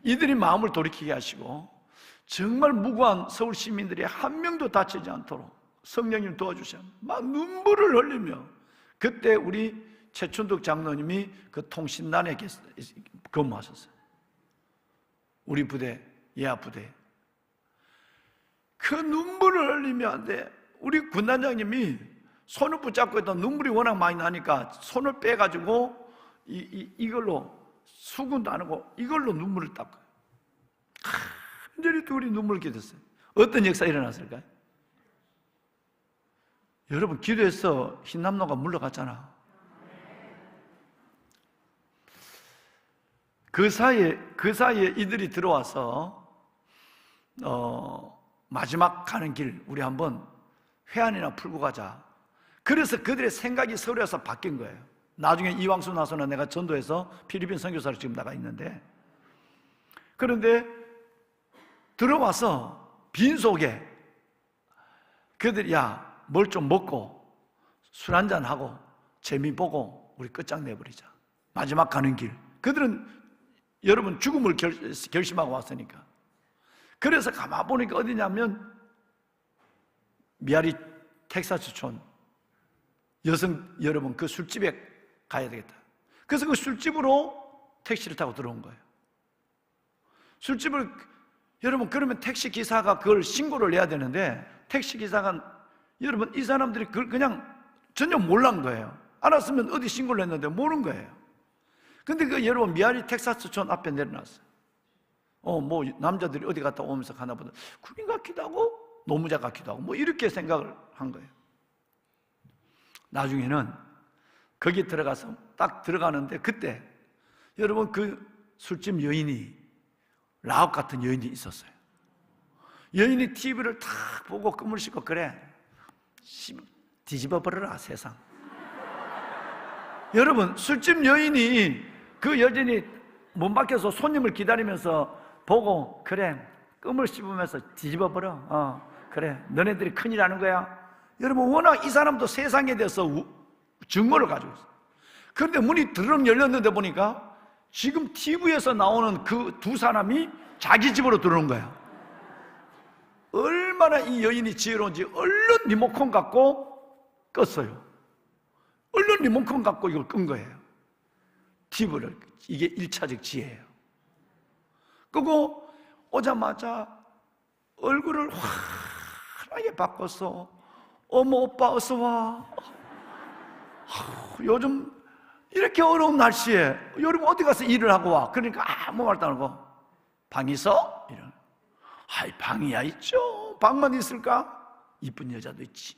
이들이 마음을 돌이키게 하시고 정말 무고한 서울 시민들이 한 명도 다치지 않도록 성령님 도와주셔야 막 눈물을 흘리며 그때 우리 최춘덕 장로님이 그 통신단에 근무하셨어요. 우리 부대, 예하부대. 그 눈물을 흘리며 안 돼. 우리 군단장님이 손을 붙잡고 있던 눈물이 워낙 많이 나니까 손을 빼가지고 이걸로 수건도 안 하고 이걸로 눈물을 닦아요. 간절히 둘이 눈물을 기댔어요. 어떤 역사 일어났을까요? 여러분 기도해서 흰남노가 물러갔잖아. 그 사이에 이들이 들어와서 마지막 가는 길 우리 한번 회안이나 풀고 가자. 그래서 그들의 생각이 서울에서 바뀐 거예요. 나중에 이황수 나서는 내가 전도해서 필리핀 선교사로 지금 나가 있는데, 그런데 들어와서 빈속에 그들이 뭘 좀 먹고 술 한잔 하고 재미 보고 우리 끝장내버리자. 마지막 가는 길. 그들은 여러분 죽음을 결심하고 왔으니까. 그래서 가만 보니까 어디냐면 미아리 텍사스촌 여러분 그 술집에 가야 되겠다. 그래서 그 술집으로 택시를 타고 들어온 거예요. 술집을 여러분 그러면 택시 기사가 그걸 신고를 해야 되는데 택시 기사가 여러분 이 사람들이 그걸 그냥 전혀 몰란 거예요. 알았으면 어디 신고를 했는데 모르는 거예요. 근데 그 여러분 미아리 텍사스촌 앞에 내려놨어요. 남자들이 어디 갔다 오면서 가나보다 군인 같기도 하고 노무자 같기도 하고 이렇게 생각을 한 거예요. 나중에는 거기 들어가서 딱 들어가는데 그때 여러분 그 술집 여인이 라옥 같은 여인이 있었어요. 여인이 TV를 탁 보고 끔을 씻고 그래 뒤집어 버려라 세상. 여러분 술집 여인이 그 여전히 문 밖에서 손님을 기다리면서 보고 그래 끔을 씹으면서 뒤집어 버려. 그래 너네들이 큰일 하는 거야. 여러분 워낙 이 사람도 세상에 대해서 증거를 가지고 있어요. 그런데 문이 드렁 열렸는데 보니까 지금 TV에서 나오는 그 두 사람이 자기 집으로 들어오는 거야. 얼마나 이 여인이 지혜로운지 얼른 리모컨 갖고 껐어요. 얼른 리모컨 갖고 이걸 끈 거예요. TV를. 이게 1차적 지혜예요. 끄고 오자마자 얼굴을 환하게 바꿨어. 어머 오빠 어서 와. 요즘 이렇게 어려운 날씨에 여러분 어디 가서 일을 하고 와. 그러니까 아무 말도 안 하고 방 있어? 이런. 방이야 있죠. 방만 있을까? 이쁜 여자도 있지.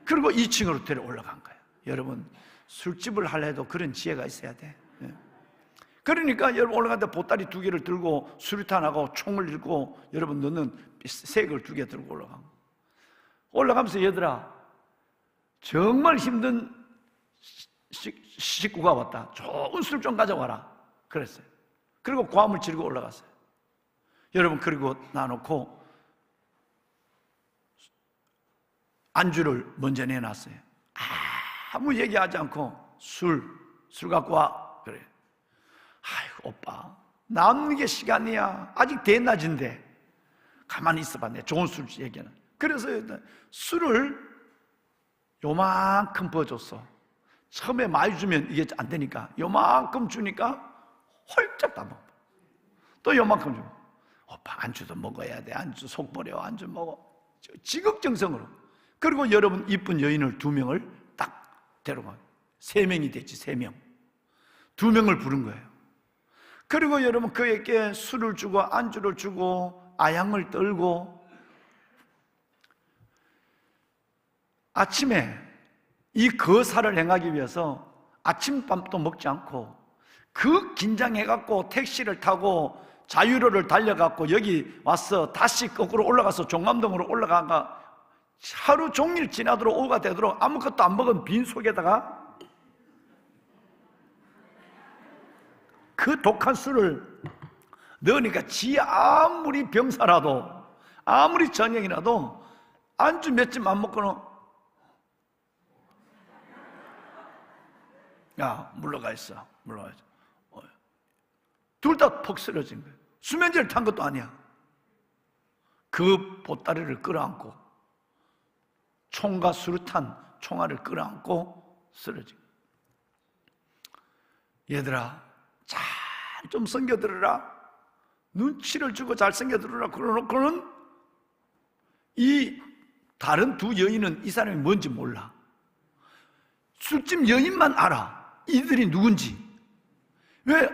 그리고 2층으로 데려 올라간 거예요. 여러분 술집을 하려도 그런 지혜가 있어야 돼. 그러니까 여러분 올라갔는데 보따리 2개를 들고 수류탄하고 총을 들고 여러분 넣는 색을 2개 들고 올라가면서 얘들아 정말 힘든 식구가 왔다. 좋은 술 좀 가져와라. 그랬어요. 그리고 고함을 지르고 올라갔어요. 여러분 그리고 놔놓고 안주를 먼저 내놨어요. 아무 얘기하지 않고 술 갖고 와. 그래. 아이고, 오빠, 남는 게 시간이야. 아직 대낮인데. 가만히 있어봐. 내 좋은 술 얘기는. 그래서 술을 요만큼 부어줬어. 처음에 많이 주면 이게 안 되니까 요만큼 주니까 홀짝 다 먹어. 또 요만큼 주고, 오빠 안주도 먹어야 돼. 안주 속 버려. 안주 먹어. 지극정성으로. 그리고 여러분 이쁜 여인을 2명을 딱 데려가. 3명이 됐지. 3명. 2명을 부른 거예요. 그리고 여러분 그에게 술을 주고 안주를 주고 아양을 떨고, 아침에 이 거사를 행하기 위해서 아침밥도 먹지 않고 그 긴장해갖고 택시를 타고 자유로를 달려갖고 여기 와서 다시 거꾸로 올라가서 종암동으로 올라가가 하루 종일 지나도록 오후가 되도록 아무것도 안 먹은 빈 속에다가 그 독한 술을 넣으니까 지 아무리 병사라도 아무리 전형이라도 안주 몇 점 안 먹고는 야 물러가 있어. 물러가 있어. 둘 다 퍽 쓰러진 거예요. 수면제를 탄 것도 아니야. 그 보따리를 끌어안고 총과 수류탄 총알을 끌어안고 쓰러진 거예요. 얘들아 잘 좀 섬겨들으라. 눈치를 주고 잘 섬겨들으라. 그러놓고는 이 다른 2 여인은 이 사람이 뭔지 몰라. 술집 여인만 알아. 이들이 누군지. 왜?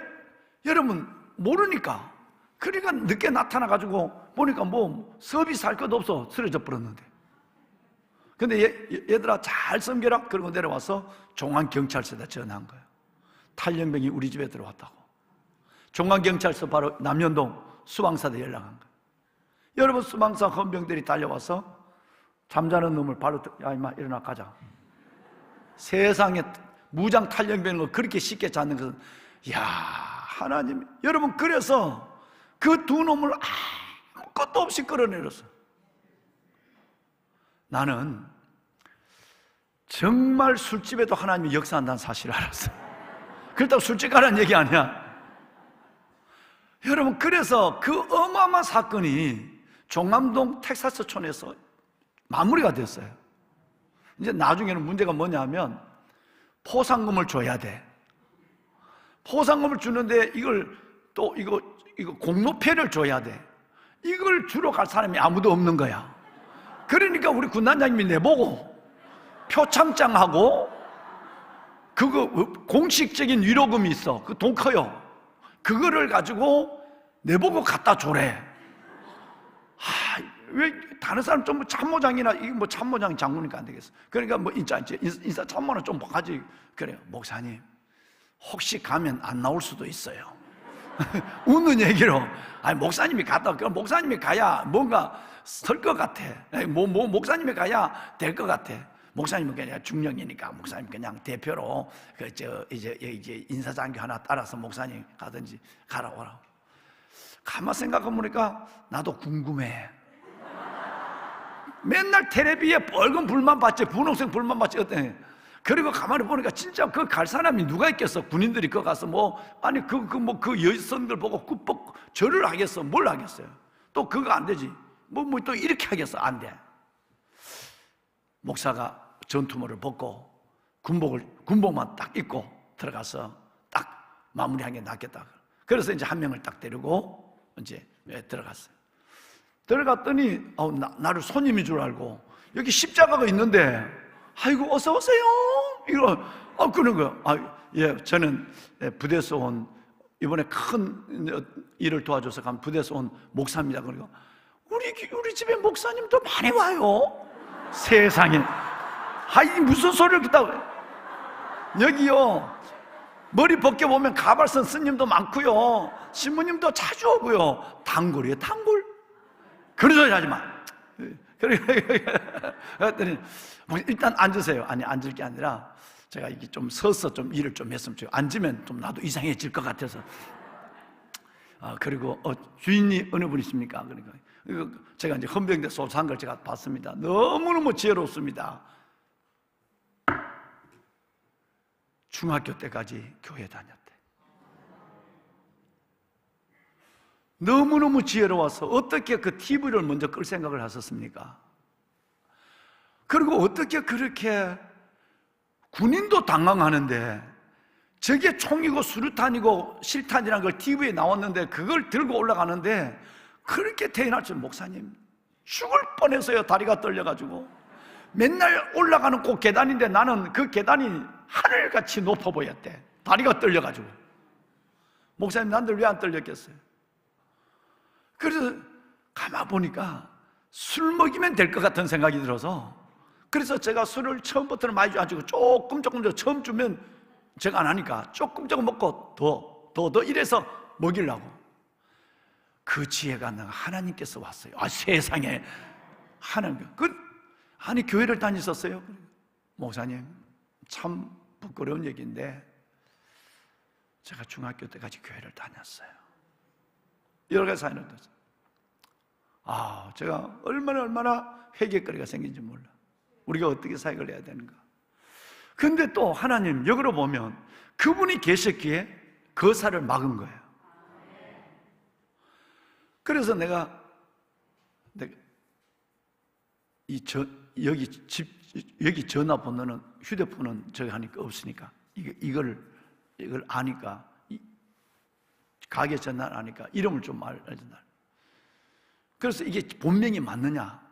여러분 모르니까. 그러니까 늦게 나타나가지고 보니까 뭐 서비스 할 것도 없어. 쓰러져 버렸는데. 근데 얘들아 잘 섬겨라. 그러고 내려와서 종안경찰서에다 전화한 거예요. 탈영병이 우리 집에 들어왔다고. 종안경찰서 바로 남현동 수방사대 연락한 거예요. 여러분 수방사 헌병들이 달려와서 잠자는 놈을 바로 야 임마 일어나 가자. 세상에 무장 탈영병을 그렇게 쉽게 잡는 것은, 야 하나님. 여러분 그래서 그 2 놈을 아무것도 없이 끌어내렸어. 나는 정말 술집에도 하나님이 역사한다는 사실을 알았어. 그렇다고 술집 가라는 얘기 아니야. 여러분 그래서 그 어마어마한 사건이 종암동 텍사스촌에서 마무리가 됐어요. 이제 나중에는 문제가 뭐냐면 포상금을 줘야 돼. 포상금을 주는데 이걸 또 이거 공로패를 줘야 돼. 이걸 주러 갈 사람이 아무도 없는 거야. 그러니까 우리 군단장님이 내보고 표창장하고 그거 공식적인 위로금이 있어. 그 돈 커요. 그거를 가지고 내보고 갖다 줘래. 왜 다른 사람 좀 참모장이나 이게 뭐 참모장 장군이니까 안 되겠어. 그러니까 뭐 인사 참모는 좀 하지. 그래요. 목사님 혹시 가면 안 나올 수도 있어요. 웃는 얘기로. 아니 목사님이 갔다. 그럼 목사님이 가야 뭔가 설 것 같아. 목사님이 가야 될 것 같아. 목사님은 그냥 중령이니까 목사님 그냥 대표로 이제 인사장교 하나 따라서 목사님 가든지 가라 오라. 가만 생각해보니까 나도 궁금해. 맨날 텔레비에 빨간 불만 봤지, 분홍색 불만 봤지 어때? 그리고 가만히 보니까 진짜 그 갈 사람이 누가 있겠어? 군인들이 그 가서 그 여성들 보고 굽벅 절을 하겠어? 뭘 하겠어요? 또 그거 안 되지. 또 이렇게 하겠어? 안 돼. 목사가 전투모를 벗고 군복만 딱 입고 들어가서 딱 마무리한 게 낫겠다. 그래서 이제 한 명을 딱 데리고 이제 들어갔어요. 들어갔더니 나를 손님인 줄 알고 여기 십자가가 있는데 아이고 어서 오세요. 이거 그런 거야. 예, 저는 부대에서 온 이번에 큰 일을 도와줘서 간 부대에서 온 목사입니다. 그러니까 우리 집에 목사님도 많이 와요. 세상에. 무슨 소리를 듣다고. 여기요 머리 벗겨보면 가발 쓴 스님도 많고요 신부님도 자주 오고요. 단골이에요 단골. 그런 소리 하지 마. 그랬더니 일단 앉으세요. 아니 앉을 게 아니라 제가 이게 좀 서서 좀 일을 좀 했으면 좋겠어요. 앉으면 좀 나도 이상해질 것 같아서. 그리고 주인이 어느 분이십니까? 그러니까 제가 이제 헌병대 소소한 걸 제가 봤습니다. 너무너무 지혜롭습니다. 중학교 때까지 교회 다녔대. 너무너무 지혜로워서 어떻게 그 TV를 먼저 끌 생각을 하셨습니까? 그리고 어떻게 그렇게 군인도 당황하는데 저게 총이고 수류탄이고 실탄이라는 걸 TV에 나왔는데 그걸 들고 올라가는데 그렇게 태어날 줄 목사님 죽을 뻔했어요. 다리가 떨려가지고 맨날 올라가는 꼭 계단인데 나는 그 계단이 하늘같이 높아 보였대. 다리가 떨려가지고. 목사님 난들 왜 안 떨렸겠어요? 그래서 가만 보니까 술 먹이면 될 것 같은 생각이 들어서 그래서 제가 술을 처음부터는 많이 줘가지고 조금 처음 주면 제가 안 하니까 조금 먹고 더 이래서 먹이려고. 그 지혜가 하나님께서 왔어요. 아, 세상에 하나님. 아니 교회를 다녔었어요. 목사님 참 부끄러운 얘기인데 제가 중학교 때까지 교회를 다녔어요. 여러 가지 사연을 들었어요. 아, 제가 얼마나 회개거리가 생긴지 몰라. 우리가 어떻게 사역을 해야 되는가. 근데 또 하나님 역으로 보면 그분이 계셨기에 거사를 막은 거예요. 그래서 내가 여기 전화번호는 휴대폰은 저기 하니까 없으니까 이걸 아니까 가게 전화를 아니까 이름을 좀 알려준다. 그래서 이게 본명이 맞느냐?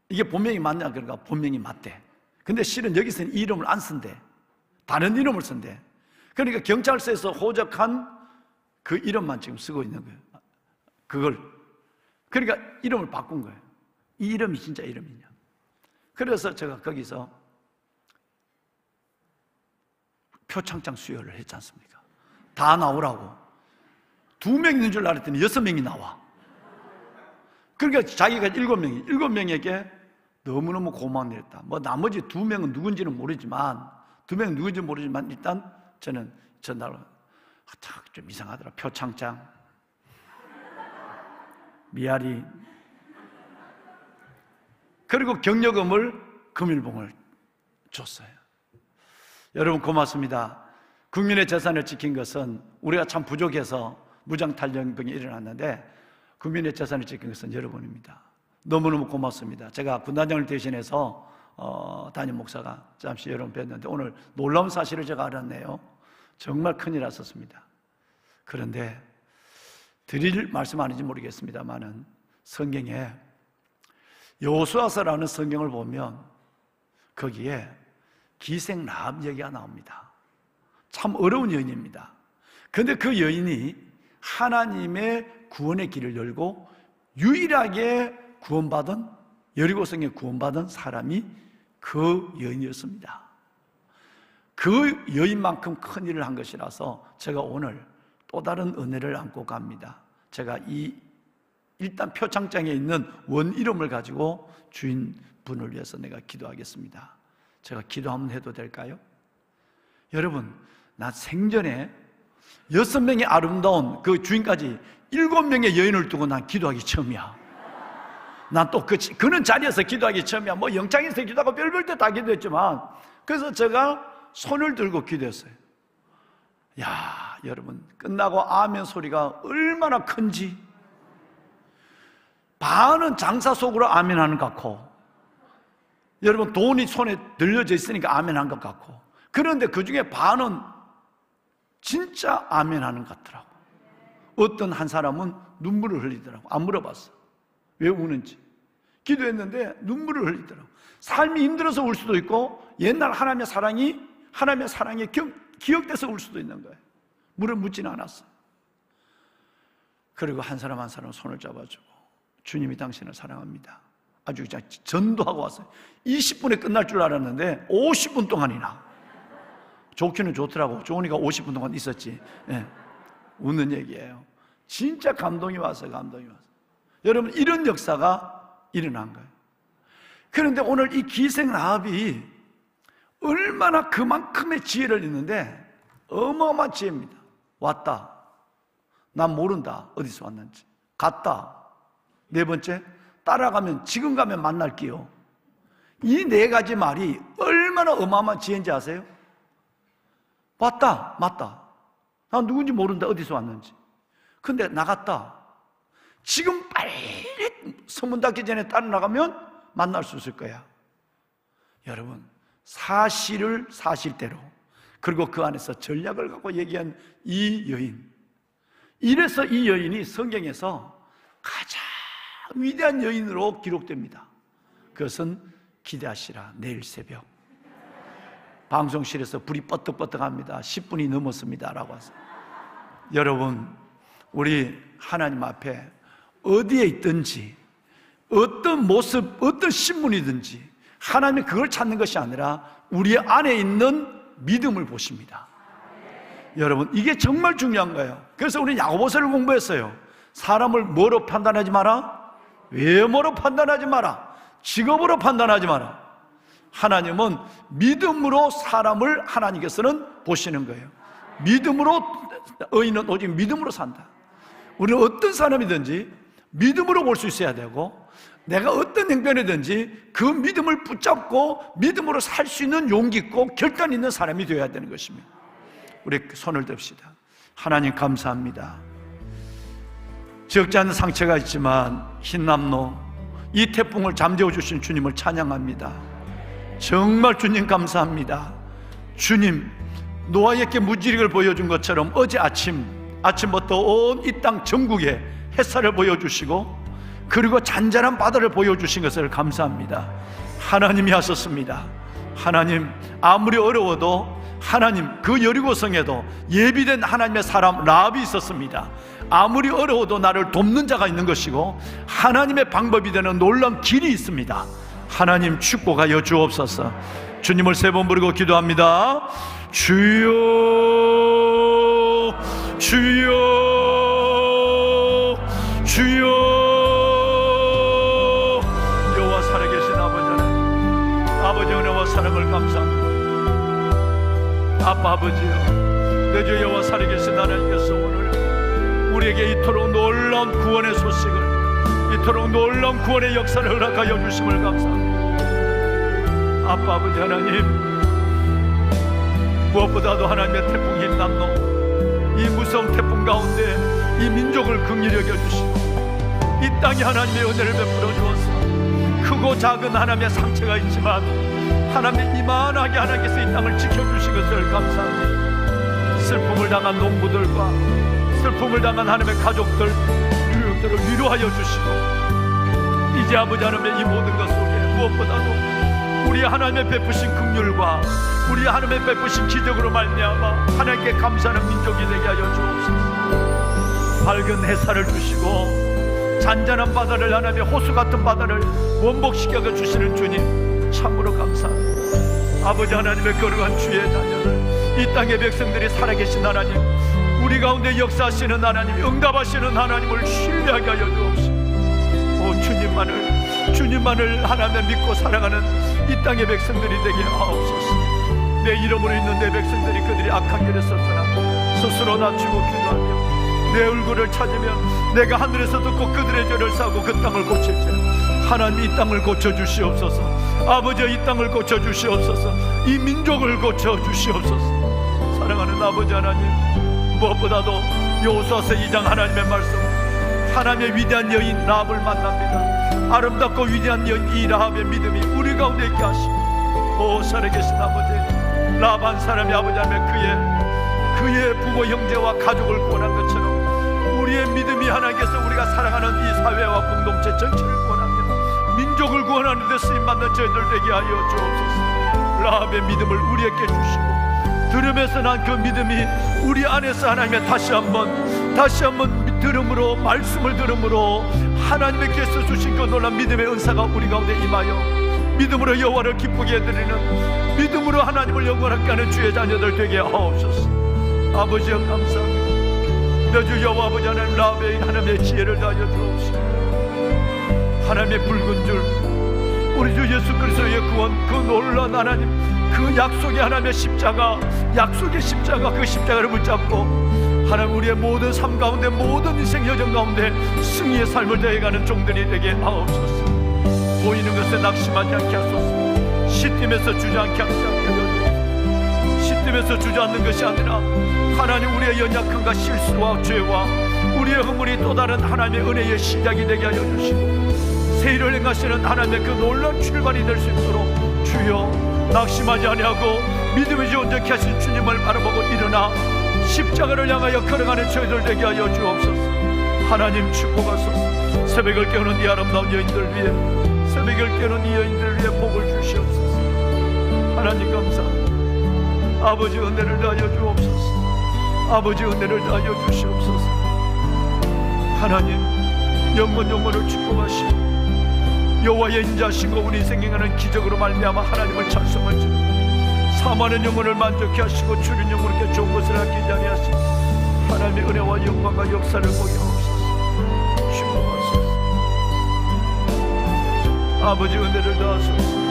이게 본명이 맞냐? 그러니까 본명이 맞대. 근데 실은 여기서는 이 이름을 안 쓴대. 다른 이름을 쓴대. 그러니까 경찰서에서 호적한 그 이름만 지금 쓰고 있는 거예요. 그걸. 그러니까 이름을 바꾼 거예요. 이 이름이 진짜 이름이냐. 그래서 제가 거기서 표창장 수여를 했지 않습니까? 다 나오라고. 2명 있는 줄 알았더니 6명이 나와. 그러니까 자기가 7명에게 너무너무 고마운 일 했다. 뭐 나머지 2명은 누군지는 모르지만, 2명은 누군지 모르지만 일단 저는 전화로 좀 이상하더라. 표창장, 미아리, 그리고 격려금을 금일봉을 줬어요. 여러분 고맙습니다. 국민의 재산을 지킨 것은 우리가 참 부족해서 무장탈영병이 일어났는데 국민의 재산을 지킨 것은 여러분입니다. 너무너무 고맙습니다. 제가 군단장을 대신해서 담임 목사가 잠시 여러분 뵀는데 오늘 놀라운 사실을 제가 알았네요. 정말 큰일 났었습니다. 그런데 드릴 말씀 아닌지 모르겠습니다만은 성경에 여호수아서라는 성경을 보면 거기에 기생 라합 얘기가 나옵니다. 참 어려운 여인입니다. 그런데 그 여인이 하나님의 구원의 길을 열고 유일하게 구원받은, 여리고성에 구원받은 사람이 그 여인이었습니다. 그 여인만큼 큰 일을 한 것이라서 제가 오늘 또 다른 은혜를 안고 갑니다. 제가 일단 표창장에 있는 원 이름을 가지고 주인분을 위해서 내가 기도하겠습니다. 제가 기도 한번 해도 될까요? 여러분, 나 생전에 6명의 아름다운 그 주인까지 7명의 여인을 두고 난 기도하기 처음이야. 난 또 그는 자리에서 기도하기 처음이야. 뭐 영창에서 기도하고 별별 때 다 기도했지만, 그래서 제가 손을 들고 기도했어요. 야, 여러분, 끝나고 아멘 소리가 얼마나 큰지. 반은 장사 속으로 아멘 하는 것 같고, 여러분 돈이 손에 들려져 있으니까 아멘 한 것 같고, 그런데 그 중에 반은 진짜 아멘 하는 것 같더라고. 어떤 한 사람은 눈물을 흘리더라고. 안 물어봤어. 왜 우는지. 기도했는데 눈물을 흘리더라고. 삶이 힘들어서 울 수도 있고, 옛날 하나님의 사랑이 기억돼서 울 수도 있는 거예요. 물을 묻지는 않았어. 그리고 한 사람 한 사람 손을 잡아주고, 주님이 당신을 사랑합니다. 아주 그냥 전도하고 왔어요. 20분에 끝날 줄 알았는데 50분 동안이나. 좋기는 좋더라고. 좋으니까 50분 동안 있었지. 네. 웃는 얘기예요. 진짜 감동이 왔어요. 여러분, 이런 역사가 일어난 거예요. 그런데 오늘 이 기생 라합이 얼마나 그만큼의 지혜를 있는데 어마어마한 지혜입니다. 왔다. 난 모른다. 어디서 왔는지. 갔다. 네 번째, 따라가면 지금 가면 만날게요. 이 네 가지 말이 얼마나 어마어마한 지혜인지 아세요? 왔다, 맞다. 나 누군지 모른다, 어디서 왔는지. 근데 나갔다. 지금 빨리 소문 닫기 전에 따라 나가면 만날 수 있을 거야. 여러분, 사실을 사실대로, 그리고 그 안에서 전략을 갖고 얘기한 이 여인, 이래서 이 여인이 성경에서 가장 위대한 여인으로 기록됩니다. 그것은 기대하시라, 내일 새벽 방송실에서 불이 뻗떡뻗떡합니다. 10분이 넘었습니다 라고 하세요. 여러분, 우리 하나님 앞에 어디에 있든지, 어떤 모습, 어떤 신분이든지 하나님은 그걸 찾는 것이 아니라 우리 안에 있는 믿음을 보십니다. 여러분, 이게 정말 중요한 거예요. 그래서 우리 야고보서를 공부했어요. 사람을 뭐로 판단하지 마라? 외모로 판단하지 마라. 직업으로 판단하지 마라. 하나님은 믿음으로 사람을 하나님께서는 보시는 거예요. 믿음으로, 의인은 오직 믿음으로 산다. 우리는 어떤 사람이든지 믿음으로 볼 수 있어야 되고, 내가 어떤 행편이든지 그 믿음을 붙잡고 믿음으로 살 수 있는 용기 있고 결단 있는 사람이 되어야 되는 것입니다. 우리 손을 듭시다. 하나님 감사합니다. 적지 않은 상처가 있지만 흰남노, 이 태풍을 잠재워 주신 주님을 찬양합니다. 정말 주님 감사합니다. 주님, 노아에게 무지력을 보여준 것처럼 어제 아침부터 온 이 땅 전국에 햇살을 보여주시고, 그리고 잔잔한 바다를 보여주신 것을 감사합니다. 하나님이 하셨습니다. 하나님, 아무리 어려워도 하나님, 그 여리고성에도 예비된 하나님의 사람 라합이 있었습니다. 아무리 어려워도 나를 돕는 자가 있는 것이고 하나님의 방법이 되는 놀라운 길이 있습니다. 하나님, 축복하여 주옵소서. 주님을 세 번 부르고 기도합니다. 주여, 주여, 주여. 여호와 살아계신 아버지 하나님, 아버지 은혜와 사랑을 감사합니다. 아빠, 아버지여, 내 주 여호와 살아계신 하나님께서 오늘 우리에게 이토록 놀라운 구원의 소식을, 이토록 놀라운 구원의 역사를 허락하여 주심을 감사합니다. 아빠, 아버지 하나님, 무엇보다도 하나님의 태풍 흰남노, 이 무서운 태풍 가운데 이 민족을 긍휼히 여겨주시고 이 땅에 하나님의 은혜를 베풀어 주어서 크고 작은 하나님의 상처가 있지만 하나님의 이만하게 하나님께서 이 땅을 지켜주신 것을 감사합니다. 슬픔을 당한 농부들과 슬픔을 당한 하나님의 가족들을 위로하여 주시고, 이제 아버지 하나님의 이 모든 것 속에 무엇보다도 우리 하나님의 베푸신 긍휼과 우리 하나님의 베푸신 기적으로 말미암아 하나님께 감사하는 민족이 되게 하여 주옵소서. 밝은 햇살을 주시고 잔잔한 바다를, 하나님의 호수 같은 바다를 원복시켜 주시는 주님, 참으로 감사합니다. 아버지 하나님의 거룩한 주의 자녀들, 이 땅의 백성들이 살아계신 하나님, 우리 가운데 역사하시는 하나님, 응답하시는 하나님을 신뢰하게 하여 주옵소서. 오, 주님만을 하나님을 믿고 살아가는 이 땅의 백성들이 되게 하옵소서. 내 이름으로 있는 내 백성들이 그들이 악한 길에 섰으나 스스로 낮추고 기도하며 내 얼굴을 찾으면 내가 하늘에서 듣고 그들의 죄를 사고 그 땅을 고칠지라. 하나님, 이 땅을 고쳐주시옵소서. 아버지, 이 땅을 고쳐주시옵소서. 이 민족을 고쳐주시옵소서. 사랑하는 아버지 하나님, 무엇보다도 여호수아서 2장 하나님의 말씀, 하나님의 위대한 여인 라합을 만납니다. 아름답고 위대한 여인 이 라합의 믿음이 우리 가운데 있게 하시고, 오 살아계신 아버지, 라합 한 사람이 아버지 하나님 그의 부모 형제와 가족을 구원한 것처럼 우리의 믿음이 하나님께서 우리가 살아가는 이 사회와 공동체 전체를 구원하며 민족을 구원하는 데 쓰임받는 저희들 되게 하여 주옵소서. 라합의 믿음을 우리에게 주시고 들으면서 난 그 믿음이 우리 안에서 하나님의 다시 한번 들음으로, 말씀을 들음으로 하나님께서 주신 그 놀라운 믿음의 은사가 우리 가운데 임하여 믿음으로 여호와를 기쁘게 해드리는, 믿음으로 하나님을 영원하게 하는 주의 자녀들 되게 하옵소서. 아버지여 감사합니다. 내 주 여호와 아버지 하나님, 라합의 하나님의 지혜를 다하여 주옵시고 하나님의 붉은 줄, 우리 주 예수 그리스도의 구원, 그 놀라운 하나님, 그 약속의 하나님의 십자가, 약속의 십자가, 그 십자가를 붙잡고 하나님, 우리의 모든 삶 가운데, 모든 인생 여정 가운데 승리의 삶을 대해가는 종들이 되게 하옵소서. 보이는 것에 낙심하지 않게 하소서. 시딤에서 주저앉게 하지 않게 하소서. 시딤에서 주저앉는 것이 아니라 하나님, 우리의 연약함과 실수와 죄와 우리의 허물이 또 다른 하나님의 은혜의 시작이 되게 하여 주시고, 새 일을 행하시는 하나님의 그 놀라운 출발이 될 수 있도록 주여, 낙심하지 아니하고 믿음의 주 온전케 하신 주님을 바라보고 일어나 십자가를 향하여 걸어가는 저희들 되게 하여 주옵소서. 하나님 축복하소서. 새벽을 깨우는 이 아름다운 여인들 위해, 새벽을 깨우는 이 여인들 위해 복을 주시옵소서. 하나님 감사합니다. 아버지 은혜를 다하여 주옵소서. 아버지 은혜를 다하여 주시옵소서. 하나님, 영원을 축복하시고 여호와의 인자하시고 우리 생행하는 기적으로 말미암아 하나님을 찬송하시고 사모하는 영혼을 만족케 하시고 주는 영혼에게 좋은 것을 아끼지 아니하시고 하나님의 은혜와 영광과 역사를 보게 하옵소서. 축복하소서. 아버지 은혜를 다하소서.